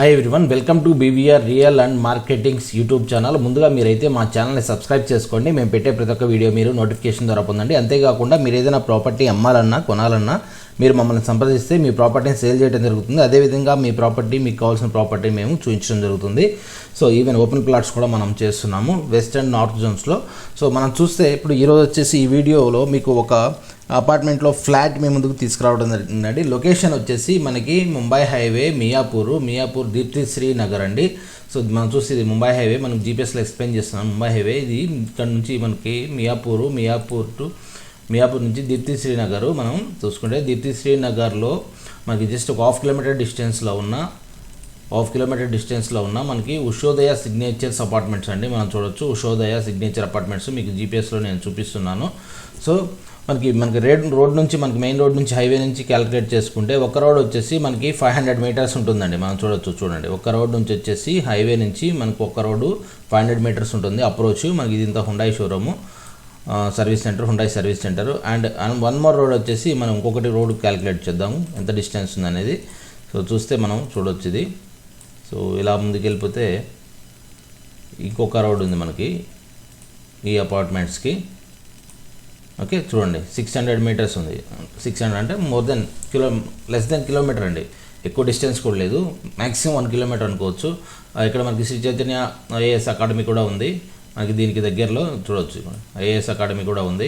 Hi everyone, welcome to BVR real and marketings YouTube channel. ముందుగా మీరైతే మా ఛానల్ని సబ్స్క్రైబ్ చేసుకోండి. మేము పెట్టే ప్రతి ఒక్క వీడియో మీరు నోటిఫికేషన్ ద్వారా పొందండి. అంతేకాకుండా మీరు ఏదైనా ప్రాపర్టీ అమ్మాలన్నా కొనాలన్నా మీరు మమ్మల్ని సంప్రదిస్తే మీ ప్రాపర్టీని సేల్ చేయడం జరుగుతుంది. అదేవిధంగా మీ ప్రాపర్టీ మీకు కావాల్సిన ప్రాపర్టీ మేము చూపించడం జరుగుతుంది. సో ఈవెన్ ఓపెన్ ప్లాట్స్ కూడా మనం చేస్తున్నాము వెస్ట్ అండ్ నార్త్ జోన్స్లో. సో మనం చూస్తే ఇప్పుడు ఈరోజు వచ్చేసి ఈ వీడియోలో మీకు ఒక అపార్ట్మెంట్లో ఫ్లాట్ మీ ముందుకు తీసుకురావడం జరిగిందండి. లొకేషన్ వచ్చేసి మనకి ముంబై హైవే మియాపూర్ దీప్తిశ్రీ నగర్ అండి. సో మనం చూసి ఇది ముంబై హైవే, మనం జీపీఎస్లో ఎక్స్ప్లెయిన్ చేస్తున్నాం. ముంబై హైవే ఇది ఇక్కడ నుంచి మనకి మియాపూర్ నుంచి దీప్తిశ్రీ నగర్ మనం చూసుకుంటే దీప్తిశ్రీ నగర్లో మనకి జస్ట్ ఒక హాఫ్ కిలోమీటర్ డిస్టెన్స్లో ఉన్న మనకి ఉషోదయ సిగ్నేచర్స్ అపార్ట్మెంట్స్ అండి. మనం చూడొచ్చు ఉషోదయ సిగ్నేచర్ అపార్ట్మెంట్స్ మీకు జీపీఎస్లో నేను చూపిస్తున్నాను. సో మనకి రోడ్ నుంచి మనకి మెయిన్ రోడ్ నుంచి హైవే నుంచి క్యాలిక్యులేట్ చేసుకుంటే ఒక రోడ్ వచ్చేసి మనకి 500 మీటర్స్ ఉంటుందండి. మనం చూడండి ఒక రోడ్ నుంచి వచ్చేసి హైవే నుంచి మనకు ఒక రోడ్డు 500 మీటర్స్ ఉంటుంది అప్రోచ్. మనకి ఇది ఇంత Hyundai showroom Hyundai service centre. And one more road వచ్చేసి మనం ఇంకొకటి రోడ్ క్యాలిక్యులేట్ చేద్దాము ఎంత డిస్టెన్స్ ఉందనేది. సో చూస్తే మనం చూడొచ్చు ఇది. సో ఇలా ముందుకు వెళ్ళిపోతే ఇంకొక రోడ్ ఉంది మనకి ఈ అపార్ట్మెంట్స్కి. ఓకే, చూడండి 600 మీటర్స్ ఉంది. 600 అంటే లెస్ దెన్ కిలోమీటర్ అండి, ఎక్కువ డిస్టెన్స్ కూడా లేదు. మ్యాక్సిమం 1 కిలోమీటర్ అనుకోవచ్చు. ఇక్కడ మనకి శ్రీ చైతన్య ఐఏఎస్ అకాడమీ కూడా ఉంది మనకి దీనికి దగ్గరలో. చూడవచ్చు ఐఏఎస్ అకాడమీ కూడా ఉంది.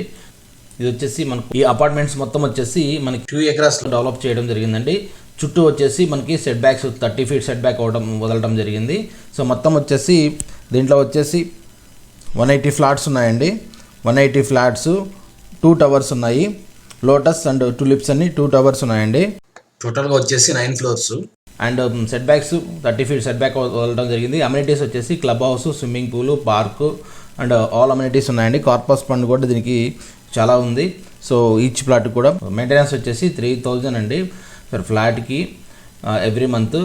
ఇది వచ్చేసి మనకు ఈ అపార్ట్మెంట్స్ మొత్తం వచ్చేసి మనకి 2 acres డెవలప్ చేయడం జరిగిందండి. చుట్టూ వచ్చేసి మనకి set backs 30 feet set back వదలడం జరిగింది. సో మొత్తం వచ్చేసి దీంట్లో వచ్చేసి 180 ఫ్లాట్స్ ఉన్నాయండి. 180 ఫ్లాట్స్, 2 towers ఉన్నాయి. లోటస్ అండ్ టులిప్స్ అన్ని 2 towers ఉన్నాయండి. టోటల్గా వచ్చేసి 9 floors. And set backs 30 feet set back వదలడం జరిగింది. అమ్యూనిటీస్ వచ్చేసి club house, swimming pool, park and all amenities ఉన్నాయండి. కార్పస్ ఫండ్ కూడా దీనికి చాలా ఉంది. సో ఈచ్ ప్లాట్ కూడా మెయింటెనెన్స్ వచ్చేసి 3000 అండి పర్ ఫ్లాట్కి ఎవ్రీ మంత్.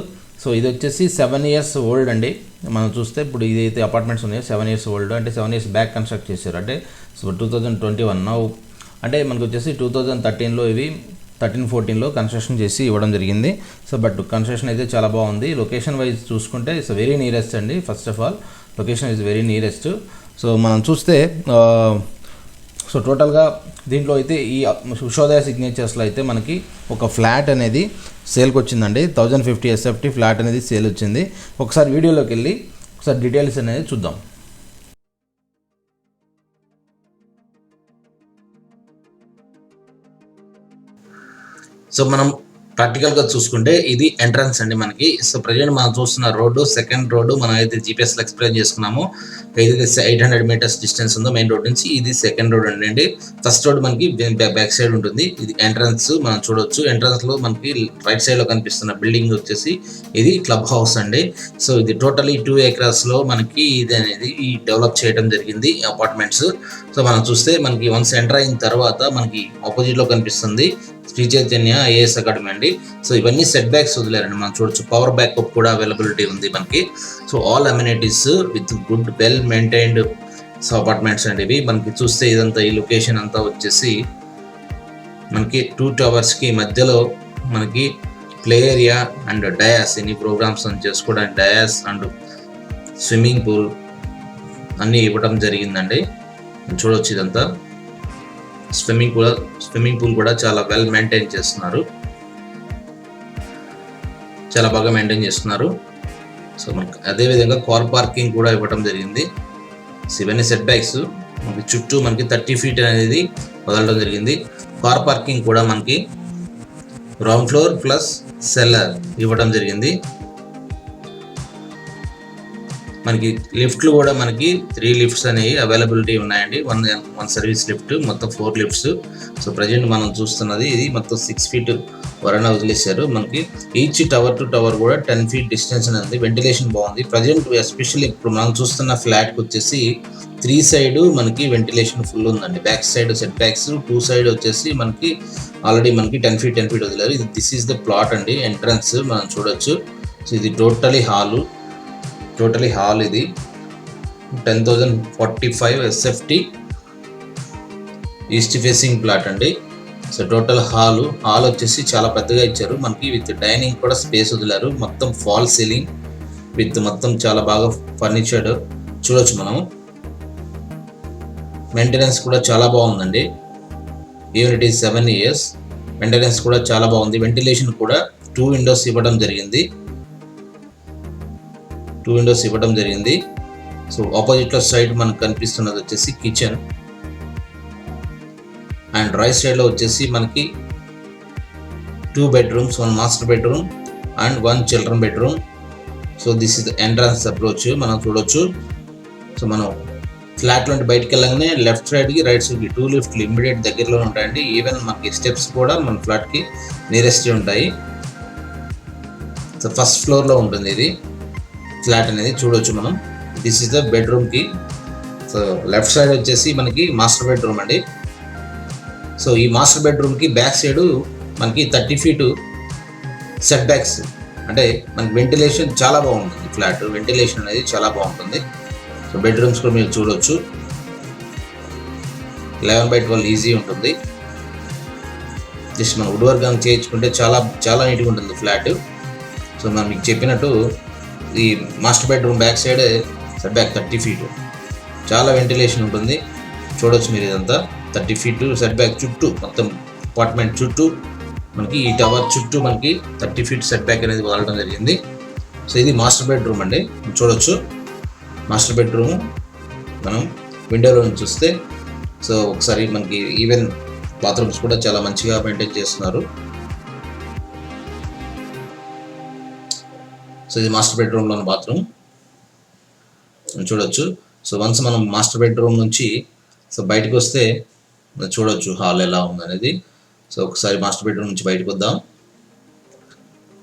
సో ఇది వచ్చేసి 7 years ఓల్డ్ అండి. మనం చూస్తే ఇప్పుడు ఇదైతే అపార్ట్మెంట్స్ ఉన్నాయో 7 years ఓల్డ్, అంటే 7 years బ్యాక్ కన్స్ట్రక్ట్ చేశారు. అంటే సో 2021 నౌ అంటే మనకు వచ్చేసి 2013లో ఇవి 13-14లో కన్స్ట్రక్షన్ చేసి ఇవ్వడం జరిగింది. సో బట్ కన్స్ట్రక్షన్ అయితే చాలా బాగుంది. లొకేషన్ వైజ్ చూసుకుంటే ఇట్స్ వెరీ నియరెస్ట్ అండి. First of all location is very nearest. So మనం చూస్తే సో టోటల్గా దీంట్లో అయితే ఈ ఉషోదయ సిగ్నేచర్స్లో అయితే మనకి ఒక ఫ్లాట్ అనేది సేల్కి వచ్చిందండి. 1050 SFT ఫ్లాట్ అనేది సేల్ వచ్చింది. ఒకసారి వీడియోలోకి వెళ్ళి ఒకసారి డీటెయిల్స్ అనేది చూద్దాం. సో మనం ప్రాక్టికల్గా చూసుకుంటే ఇది ఎంట్రన్స్ అండి మనకి. సో ప్రజెంట్ మనం చూస్తున్న రోడ్డు సెకండ్ రోడ్డు మనం అయితే జీపీఎస్లో ఎక్స్ప్లెయిన్ చేసుకున్నాము. ఇది 800 మీటర్స్ డిస్టెన్స్ ఉందో మెయిన్ రోడ్ నుంచి. ఇది సెకండ్ రోడ్ అండి. ఫస్ట్ రోడ్ మనకి బ్యాక్ సైడ్ ఉంటుంది. ఇది ఎంట్రన్స్ మనం చూడొచ్చు. ఎంట్రన్స్లో మనకి రైట్ సైడ్లో కనిపిస్తున్న బిల్డింగ్ వచ్చేసి ఇది క్లబ్ హౌస్ అండి. సో ఇది టోటలీ 2 acresలో మనకి ఇది అనేది డెవలప్ చేయడం జరిగింది అపార్ట్మెంట్స్. సో మనం చూస్తే మనకి వన్స్ ఎంటర్ అయిన తర్వాత మనకి ఆపోజిట్లో కనిపిస్తుంది శ్రీ చైతన్య ఐఏఎస్ అకాడమీ అండి. సో ఇవన్నీ సెట్ బ్యాక్స్ వదిలేరండి. మనం చూడొచ్చు పవర్ బ్యాకప్ కూడా అవైలబిలిటీ ఉంది మనకి. So all amenities with good well maintained apartments అండి ఇవి. మనకి చూస్తే ఇదంతా ఈ లొకేషన్ అంతా వచ్చేసి మనకి 2 towersకి మధ్యలో మనకి ప్లే ఏరియా అండ్ డయాస్, ఎన్ని ప్రోగ్రామ్స్ చేసుకోవడానికి డయాస్ అండ్ స్విమ్మింగ్ పూల్ అన్నీ ఇవ్వడం జరిగిందండి. చూడొచ్చు ఇదంతా స్విమ్మింగ్ పూల్ కూడా చాలా వెల్ మెయింటైన్ చేస్తున్నారు, చాలా బాగా మెయింటైన్ చేస్తున్నారు. సో మనకి అదేవిధంగా కార్ పార్కింగ్ కూడా ఇవ్వడం జరిగింది. సో ఇవన్నీ సెట్ బ్యాక్స్ మనకి చుట్టూ మనకి 30 feet అనేది వదలడం జరిగింది. కార్ పార్కింగ్ కూడా మనకి గ్రౌండ్ ఫ్లోర్ ప్లస్ సెల్లర్ ఇవ్వడం జరిగింది. మనకి లిఫ్ట్లు కూడా మనకి 3 lifts అనేవి అవైలబిలిటీ ఉన్నాయండి. వన్ సర్వీస్ లిఫ్ట్, మొత్తం 4 lifts. సో ప్రజెంట్ మనం చూస్తున్నది ఇది మొత్తం 6 feet వరణ వదిలేశారు. మనకి ఈచ్ టవర్ టు టవర్ కూడా 10 feet డిస్టెన్స్ అనేది. వెంటిలేషన్ బాగుంది ప్రజెంట్. ఎస్పెషల్లీ ఇప్పుడు మనం చూస్తున్న ఫ్లాట్కి వచ్చేసి 3 side మనకి వెంటిలేషన్ ఫుల్ ఉందండి. Back side set backs 2 side వచ్చేసి మనకి ఆల్రెడీ మనకి 10 feet వదిలేరు. దిస్ ఈస్ ద ప్లాట్ అండి. ఎంట్రన్స్ మనం చూడొచ్చు. సో ఇది టోటలీ హాల్ ఇది 10,045 SFT ఈస్ట్ ఫేసింగ్ ప్లాట్ అండి. సో టోటల్ హాల్ వచ్చేసి చాలా పెద్దగా ఇచ్చారు మనకి. విత్ డైనింగ్ కూడా స్పేస్ వదిలారు. మొత్తం ఫాల్ సీలింగ్ విత్ మొత్తం చాలా బాగా ఫర్నిచర్డ్ చూడొచ్చు మనం. మెయింటెనెన్స్ కూడా చాలా బాగుందండి. Even it is 7 years. Maintenance కూడా చాలా బాగుంది. వెంటిలేషన్ కూడా 2 windows ఇవ్వడం జరిగింది. సో ఆపోజిట్లో సైడ్ మనకు కనిపిస్తున్నది వచ్చేసి కిచెన్, అండ్ రైట్ సైడ్లో వచ్చేసి మనకి 2 bedrooms, 1 master bedroom and 1 children bedroom. So this is the entrance approach మనం చూడొచ్చు. సో మనం ఫ్లాట్ నుండి బయటకు వెళ్ళగానే లెఫ్ట్ సైడ్కి రైట్ సైడ్కి 2 లిఫ్ట్లు ఇమ్మీడియట్ దగ్గరలో ఉంటాయండి. ఈవెన్ మనకి స్టెప్స్ కూడా మన ఫ్లాట్కి నియరెస్ట్ ఉంటాయి. సో ఫస్ట్ ఫ్లోర్లో ఉంటుంది ఇది ఫ్లాట్ అనేది చూడొచ్చు మనం. దిస్ ఇస్ ద బెడ్రూమ్కి. సో లెఫ్ట్ సైడ్ వచ్చేసి మనకి మాస్టర్ బెడ్రూమ్ అండి. సో ఈ మాస్టర్ బెడ్రూమ్కి బ్యాక్ సైడ్ మనకి 30 feet సెట్ బ్యాక్స్, అంటే మనకి వెంటిలేషన్ చాలా బాగుంటుంది. ఫ్లాట్ వెంటిలేషన్ అనేది చాలా బాగుంటుంది. సో బెడ్రూమ్స్ కూడా మీరు చూడొచ్చు. 11/12 ఈజీ ఉంటుంది. జస్ట్ మనం వుడ్ వర్క్ కానీ చేయించుకుంటే చాలా చాలా నీట్గా ఉంటుంది ఫ్లాట్. సో మనం మీకు చెప్పినట్టు ఈ master bedroom back side set back 30 feet, చాలా వెంటిలేషన్ ఉంటుంది. చూడొచ్చు మీరు ఇదంతా 30 feet సెట్ బ్యాక్ చుట్టూ, మొత్తం అపార్ట్మెంట్ చుట్టూ మనకి ఈ టవర్ చుట్టూ మనకి 30 feet సెట్ బ్యాక్ అనేది వాడడం జరిగింది. సో ఇది మాస్టర్ బెడ్రూమ్ అండి. చూడొచ్చు మాస్టర్ బెడ్రూమ్ మనం విండోలో నుంచి చూస్తే. సో ఒకసారి మనకి ఈవెన్ బాత్రూమ్స్ కూడా చాలా మంచిగా మెయింటైన్ చేస్తున్నారు. సో ఇది మాస్టర్ బెడ్రూమ్లోని బాత్రూమ్ చూడొచ్చు. సో వన్స్ మనం మాస్టర్ బెడ్రూమ్ నుంచి సో బయటకు వస్తే చూడొచ్చు హాల్ ఎలా ఉందనేది. సో ఒకసారి మాస్టర్ బెడ్రూమ్ నుంచి బయటకు వద్దాం.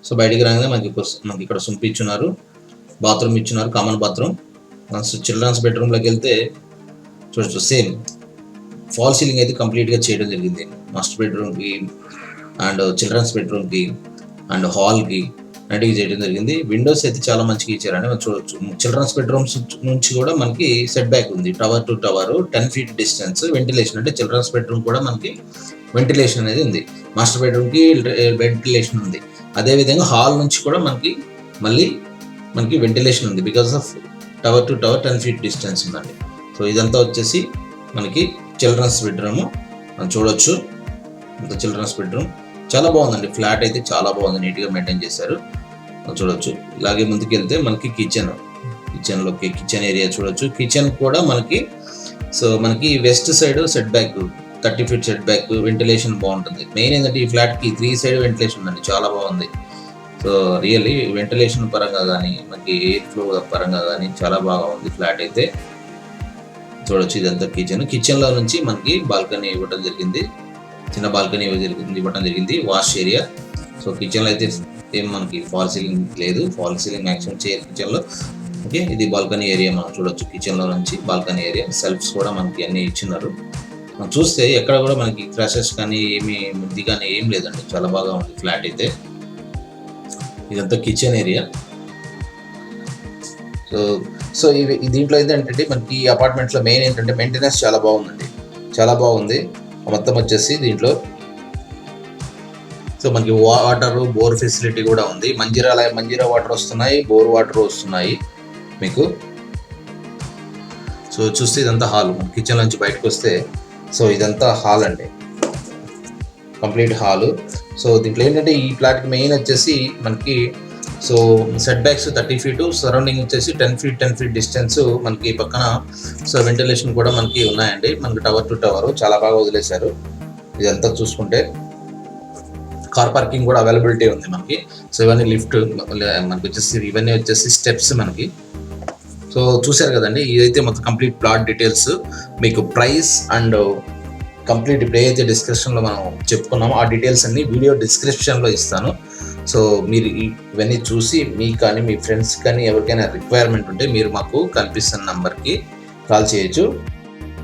సో బయటికి రాగానే మనకి ఇక్కడ సుంపు ఇచ్చున్నారు, బాత్రూమ్ ఇచ్చున్నారు, కామన్ బాత్రూమ్. చిల్డ్రన్స్ బెడ్రూమ్లోకి వెళ్తే చూడొచ్చు సేమ్ ఫాల్ సీలింగ్ అయితే కంప్లీట్గా చేయడం జరిగింది మాస్టర్ బెడ్రూమ్కి అండ్ చిల్డ్రన్స్ బెడ్రూమ్కి అండ్ హాల్కి రెడీ చేయడం జరిగింది. విండోస్ అయితే చాలా మంచిగా ఇచ్చారని మనం చూడొచ్చు. చిల్డ్రన్స్ బెడ్రూమ్స్ నుంచి కూడా మనకి సెట్ బ్యాక్ ఉంది, tower to tower 10 feet distance. Ventilation అంటే చిల్డ్రన్స్ బెడ్రూమ్ కూడా మనకి వెంటిలేషన్ అనేది ఉంది, మాస్టర్ బెడ్రూమ్కి వెంటిలేషన్ ఉంది. అదేవిధంగా హాల్ నుంచి కూడా మళ్ళీ మనకి వెంటిలేషన్ ఉంది because of tower to tower 10 feet distance ఉందండి. సో ఇదంతా వచ్చేసి మనకి చిల్డ్రన్స్ బెడ్రూమ్ మనం చూడొచ్చు. చిల్డ్రన్స్ బెడ్రూమ్ చాలా బాగుందండి. ఫ్లాట్ అయితే చాలా బాగుంది, నీట్గా మెయింటైన్ చేశారు చూడొచ్చు. ఇలాగే ముందుకు వెళ్తే మనకి కిచెన్లోకి కిచెన్ ఏరియా చూడొచ్చు. కిచెన్ కూడా మనకి west side set back 30 feet set back, ventilation బాగుంటుంది. మెయిన్ ఏంటంటే ఈ ఫ్లాట్కి 3 side వెంటిలేషన్ ఉందండి, చాలా బాగుంది. సో రియల్లీ వెంటిలేషన్ పరంగా కానీ మనకి ఎయిర్ ఫ్లో పరంగా కానీ చాలా బాగా ఉంది ఫ్లాట్ అయితే చూడొచ్చు. ఇదంతా కిచెన్లో నుంచి మనకి బాల్కనీ ఇవ్వడం జరిగింది, చిన్న బాల్కనీ ఇవ్వడం జరిగింది, వాష్ ఏరియా. సో కిచెన్లో అయితే ఏం మనకి ఫాల్ సీలింగ్ లేదు, ఫాల్ సీలింగ్ మ్యాక్సిమం చేయరు కిచెన్లో. ఓకే, ఇది బాల్కనీ ఏరియా మనం చూడొచ్చు. కిచెన్లో నుంచి బాల్కనీ ఏరియా, సెల్ఫ్స్ కూడా మనకి అన్నీ ఇచ్చినారు. మనం చూస్తే ఎక్కడ కూడా మనకి క్రాషెస్ కానీ ముద్ది కానీ ఏం లేదండి, చాలా బాగా ఉంది ఫ్లాట్ అయితే. ఇదంతా కిచెన్ ఏరియా. సో దీంట్లో ఏంటంటే మనకి ఈ అపార్ట్మెంట్స్లో మెయిన్ ఏంటంటే మెయింటెనెన్స్ చాలా బాగుందండి, చాలా బాగుంది మొత్తం వచ్చేసి దీంట్లో. సో మనకి బోర్ ఫెసిలిటీ కూడా ఉంది. మంజీరా వాటర్ వస్తున్నాయి, బోర్ వాటర్ వస్తున్నాయి మీకు. సో చూస్తే ఇదంతా హాల్, మన కిచెన్ నుంచి బయటకు వస్తే సో ఇదంతా హాల్ అండి, కంప్లీట్ హాలు. సో దీంట్లో ఏంటంటే ఈ ఫ్లాట్కి మెయిన్ వచ్చేసి మనకి so set backs 30 feet, surrounding వచ్చేసి 10 feet డిస్టెన్స్ మనకి పక్కన. సో వెంటిలేషన్ కూడా మనకి ఉన్నాయండి, మనకి టవర్ టు టవర్ చాలా బాగా వదిలేశారు. ఇదంతా చూసుకుంటే కార్ పార్కింగ్ కూడా అవైలబిలిటీ ఉంది మనకి. సో ఇవన్నీ లిఫ్ట్ మనకి వచ్చేసి, ఇవన్నీ వచ్చేసి స్టెప్స్ మనకి. సో చూశారు కదండి, ఇదైతే మొత్తం కంప్లీట్ ప్లాట్ డీటెయిల్స్. మీకు ప్రైస్ అండ్ కంప్లీట్ ఇప్పుడు ఏదైతే డిస్క్రిప్షన్లో మనం చెప్పుకున్నామో ఆ డీటెయిల్స్ అన్ని వీడియో డిస్క్రిప్షన్లో ఇస్తాను. సో మీరు ఇవన్నీ చూసి మీకు కానీ మీ ఫ్రెండ్స్ కానీ ఎవరికైనా రిక్వైర్మెంట్ ఉంటే మీరు మాకు కనిపిస్తున్న నెంబర్కి కాల్ చేయొచ్చు.